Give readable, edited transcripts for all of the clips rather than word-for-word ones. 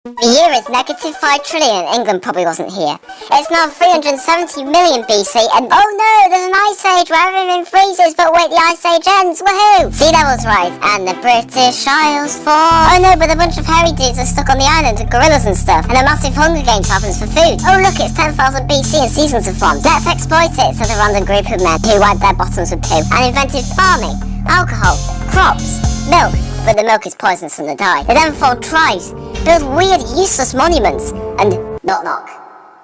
The year is negative 5 trillion and England probably wasn't here. It's now 370 million BC and oh no, there's an ice age where everything freezes, but wait, the ice age ends, woohoo! Sea levels rise and the British Isles fall. Oh no, but a bunch of hairy dudes are stuck on the island with gorillas and stuff, and a massive Hunger Games happens for food. Oh look, it's 10,000 BC and seasons have formed. Let's exploit it, said a random group of men who wiped their bottoms with poo and invented farming, alcohol, crops, milk, but the milk is poisonous and they die. They then formed tribes, build weird, useless monuments, and knock knock.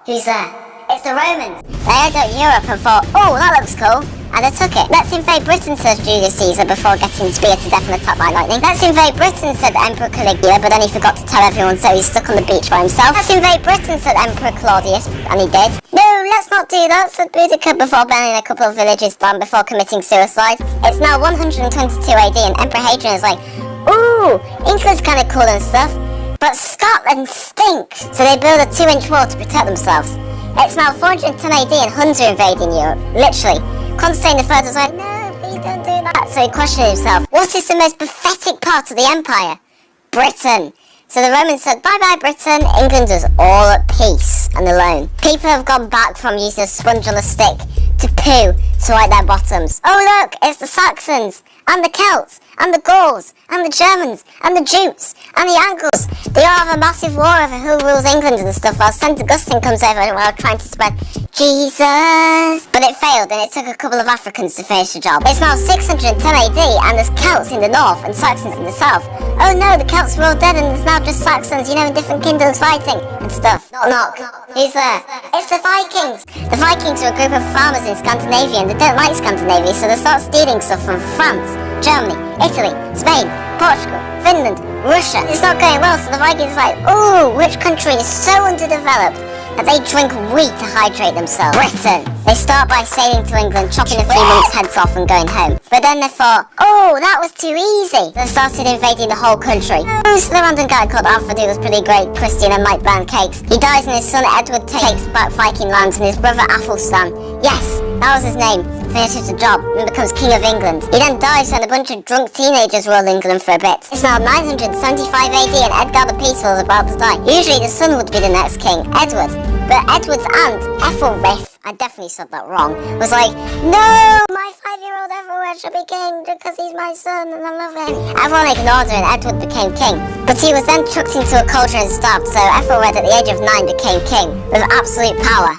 Who's there? It's the Romans. They aired out Europe and thought, oh, that looks cool, and they took it. Let's invade Britain, says Julius Caesar before getting speared to death and attacked by lightning. Let's invade Britain, said Emperor Caligula, but then he forgot to tell everyone, so he's stuck on the beach by himself. Let's invade Britain, said Emperor Claudius, and he did. No, let's not do that, said Boudicca before burning a couple of villages down before committing suicide. It's now 122 AD and Emperor Hadrian is like, ooh, England's kind of cool and stuff, but Scotland stinks! So they build a 2-inch wall to protect themselves. It's now 410 AD and Huns are invading Europe, literally. Constantine III was like, no, please don't do that. So he questioned himself, what is the most pathetic part of the empire? Britain. So the Romans said, bye-bye Britain, England is all at peace and alone. People have gone back from using a sponge on a stick to poo to wipe their bottoms. Oh look, it's the Saxons, and the Celts, and the Gauls, and the Germans, and the Jutes, and the Angles. They all have a massive war over who rules England and stuff, while St. Augustine comes over while trying to spread Jesus. But it failed, and it took a couple of Africans to finish the job. It's now 610 AD, and there's Celts in the north, and Saxons in the south. Oh no, the Celts were all dead, and there's now just Saxons, in different kingdoms fighting, and stuff. Knock, knock. Who's there? It's the Vikings! The Vikings are a group of farmers in Scandinavia, and they don't like Scandinavia, so they start stealing stuff from France, Germany, Italy, Spain, Portugal, Finland, Russia. It's not going well, so the Vikings are like, ooh, which country is so underdeveloped that they drink wheat to hydrate themselves? Britain. They start by sailing to England, chopping a few monks' heads off and going home. But then they thought, oh, that was too easy. They started invading the whole country. So the random guy called Alfred, who was pretty great, Christian and might burn cakes. He dies and his son Edward takes back Viking lands and his brother Athelstan, yes, that was his name, finishes the job and becomes King of England. He then dies when a bunch of drunk teenagers rule England for a bit. It's now 975 AD and Edgar the Peaceful is about to die. Usually the son would be the next king, Edward. But Edward's aunt, Ethelred, I definitely said that wrong, was like, no, my 5-year-old Ethelred should be king because he's my son and I love him. Everyone ignored her and Edward became king. But he was then chucked into a cauldron and starved, so Ethelred at the age of 9 became king with absolute power.